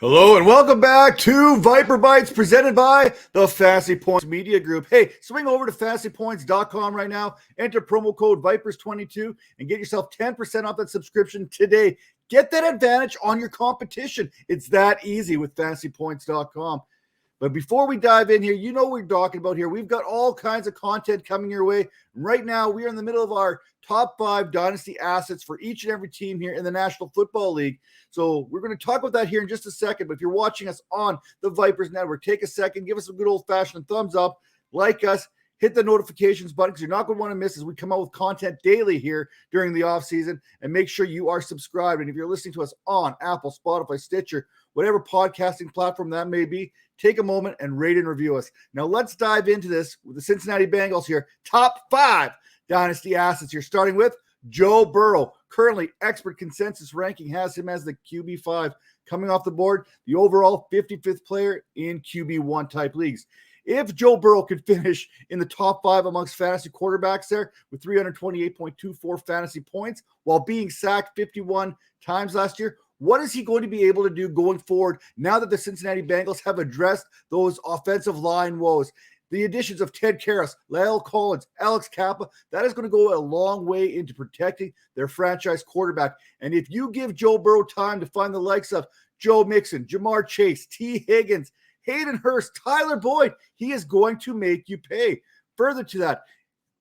Hello and welcome back to Viper Bites presented by the Fantasy Points Media Group. Hey, swing over to fantasypoints.com right now, enter promo code Vipers22 and get yourself 10% off that subscription today. Get that advantage on your competition. It's that easy with fantasypoints.com. But before we dive in here, you know what we're talking about here. We've got all kinds of content coming your way. Right now, we are in the middle of our top 5 Dynasty assets for each and every team here in the National Football League. So we're going to talk about that here in just a second. But if you're watching us on the Vipers Network, take a second, give us a good old-fashioned thumbs up, like us, hit the notifications button because you're not going to want to miss as we come out with content daily here during the offseason. And make sure you are subscribed. And if you're listening to us on Apple, Spotify, Stitcher, whatever podcasting platform that may be, take a moment and rate and review us. Now let's dive into this with the Cincinnati Bengals here. Top 5 Dynasty assets here, starting with Joe Burrow. Currently, expert consensus ranking has him as the QB5. Coming off the board, the overall 55th player in QB1 type leagues. If Joe Burrow could finish in the top 5 amongst fantasy quarterbacks there with 328.24 fantasy points while being sacked 51 times last year, what is he going to be able to do going forward now that the Cincinnati Bengals have addressed those offensive line woes? The additions of Ted Karras, La'el Collins, Alex Kappa, that is going to go a long way into protecting their franchise quarterback. And if you give Joe Burrow time to find the likes of Joe Mixon, Jamar Chase, T. Higgins, Hayden Hurst, Tyler Boyd, he is going to make you pay. Further to that,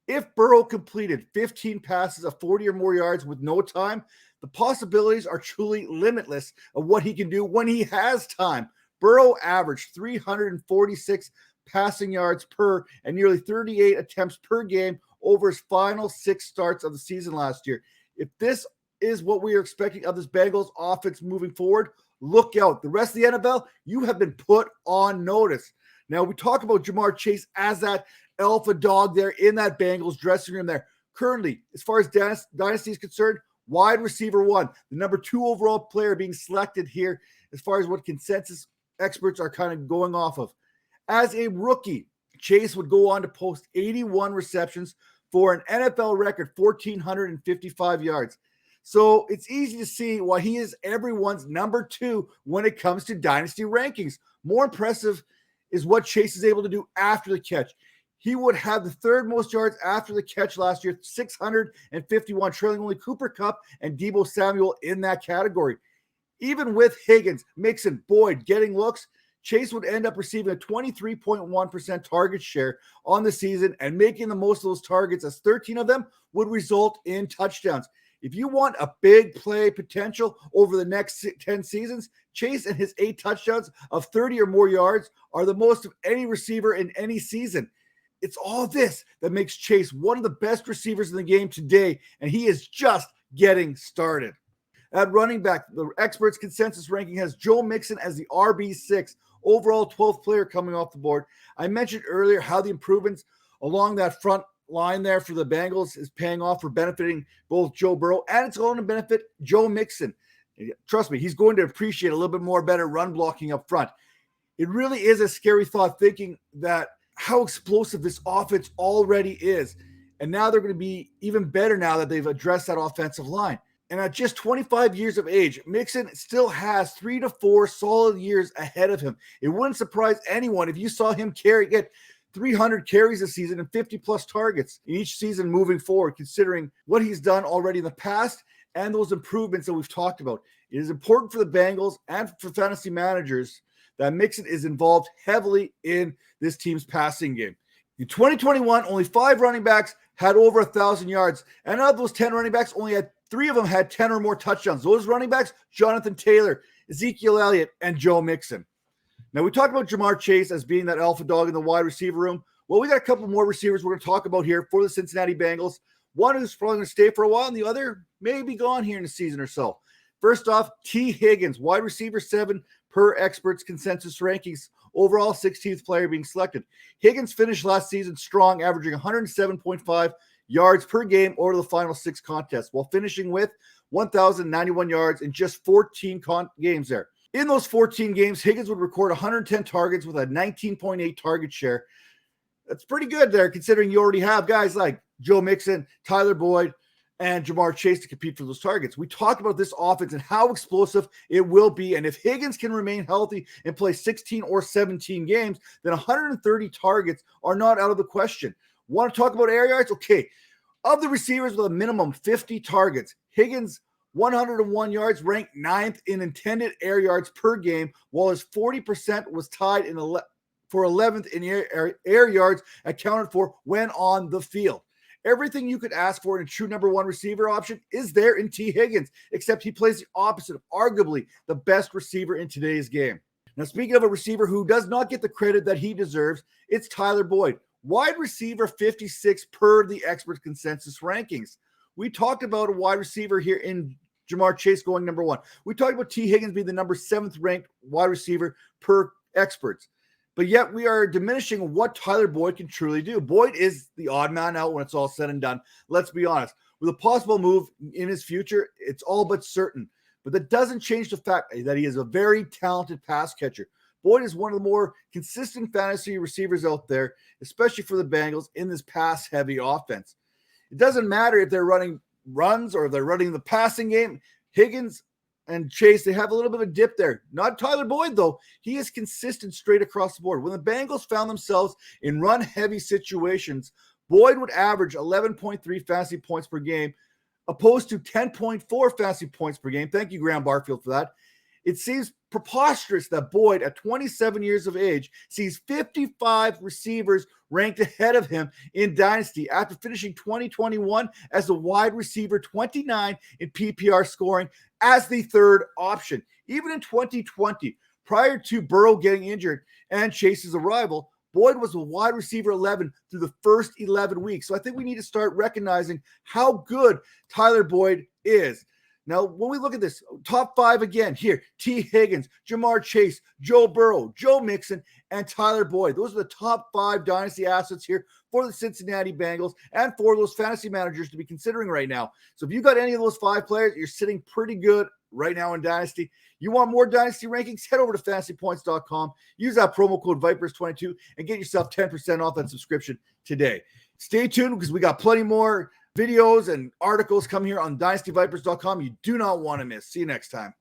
if Burrow completed 15 passes of 40 or more yards with no time, the possibilities are truly limitless of what he can do when he has time. Burrow averaged 346 passing yards per and nearly 38 attempts per game over his final 6 starts of the season last year. If this is what we are expecting of this Bengals offense moving forward, look out. The rest of the NFL, you have been put on notice. Now, we talk about Jamar Chase as that alpha dog there in that Bengals dressing room there. Currently, as far as Dynasty is concerned, wide receiver 1, the number 2 overall player being selected here as far as what consensus experts are kind of going off of. As a rookie, Chase would go on to post 81 receptions for an NFL record 1,455 yards. So it's easy to see why he is everyone's number 2 when it comes to Dynasty rankings. More impressive is what Chase is able to do after the catch. He would have the 3rd most yards after the catch last year, 651, trailing only Cooper Kupp and Deebo Samuel in that category. Even with Higgins, Mixon, Boyd getting looks, Chase would end up receiving a 23.1% target share on the season and making the most of those targets, as 13 of them would result in touchdowns. If you want a big play potential over the next 10 seasons, Chase and his 8 touchdowns of 30 or more yards are the most of any receiver in any season. It's all this that makes Chase one of the best receivers in the game today, and he is just getting started. At running back, the experts' consensus ranking has Joe Mixon as the RB6, overall 12th player coming off the board. I mentioned earlier how the improvements along that front line there for the Bengals is paying off for benefiting both Joe Burrow, and it's going to benefit Joe Mixon. Trust me, he's going to appreciate a little bit more better run blocking up front. It really is a scary thought thinking that how explosive this offense already is. And now they're going to be even better now that they've addressed that offensive line. And at just 25 years of age, Mixon still has 3 to 4 solid years ahead of him. It wouldn't surprise anyone if you saw him get 300 carries this season and 50-plus targets in each season moving forward, considering what he's done already in the past and those improvements that we've talked about. It is important for the Bengals and for fantasy managers that Mixon is involved heavily in this team's passing game. In 2021, only 5 running backs had over 1,000 yards. And of those 10 running backs, only 3 of them had 10 or more touchdowns. Those running backs, Jonathan Taylor, Ezekiel Elliott, and Joe Mixon. Now, we talked about Jamar Chase as being that alpha dog in the wide receiver room. Well, we got a couple more receivers we're going to talk about here for the Cincinnati Bengals. One who's probably going to stay for a while, and the other may be gone here in a season or so. First off, T. Higgins, wide receiver 7 per experts' consensus rankings. Overall, 16th player being selected. Higgins finished last season strong, averaging 107.5 yards per game over the final 6 contests, while finishing with 1,091 yards in just 14 games there. In those 14 games, Higgins would record 110 targets with a 19.8 target share. That's pretty good there, considering you already have guys like Joe Mixon, Tyler Boyd, and Jamar Chase to compete for those targets. We talked about this offense and how explosive it will be. And if Higgins can remain healthy and play 16 or 17 games, then 130 targets are not out of the question. Want to talk about air yards? Okay. Of the receivers with a minimum 50 targets, Higgins 101 yards, ranked 9th in intended air yards per game, while his 40% was tied for 11th in air yards accounted for when on the field. Everything you could ask for in a true number one receiver option is there in T. Higgins, except he plays the opposite of arguably the best receiver in today's game. Now, speaking of a receiver who does not get the credit that he deserves, it's Tyler Boyd, wide receiver 56 per the expert consensus rankings. We talked about a wide receiver here in Jamar Chase going number one. We talked about T. Higgins being the number 7th ranked wide receiver per experts. But yet we are diminishing what Tyler Boyd can truly do. Boyd is the odd man out when it's all said and done. Let's be honest. With a possible move in his future, it's all but certain. But that doesn't change the fact that he is a very talented pass catcher. Boyd is one of the more consistent fantasy receivers out there, especially for the Bengals in this pass-heavy offense. It doesn't matter if they're running runs or if they're running the passing game. Higgins and Chase, they have a little bit of a dip there. Not Tyler Boyd, though. He is consistent straight across the board. When the Bengals found themselves in run-heavy situations, Boyd would average 11.3 fantasy points per game, opposed to 10.4 fantasy points per game. Thank you, Graham Barfield, for that. It seems preposterous that Boyd, at 27 years of age, sees 55 receivers ranked ahead of him in Dynasty after finishing 2021 as the wide receiver 29 in PPR scoring as the third option. Even in 2020, prior to Burrow getting injured and Chase's arrival, Boyd was a wide receiver 11 through the first 11 weeks. So I think we need to start recognizing how good Tyler Boyd is. Now, when we look at this, top 5 again here, T. Higgins, Jamar Chase, Joe Burrow, Joe Mixon, and Tyler Boyd. Those are the top 5 dynasty assets here for the Cincinnati Bengals and for those fantasy managers to be considering right now. So if you got any of those 5 players, you're sitting pretty good right now in Dynasty. You want more Dynasty rankings? Head over to fantasypoints.com. Use that promo code Vipers22 and get yourself 10% off that subscription today. Stay tuned because we got plenty more videos and articles come here on dynastyvipers.com. You do not want to miss. See you next time.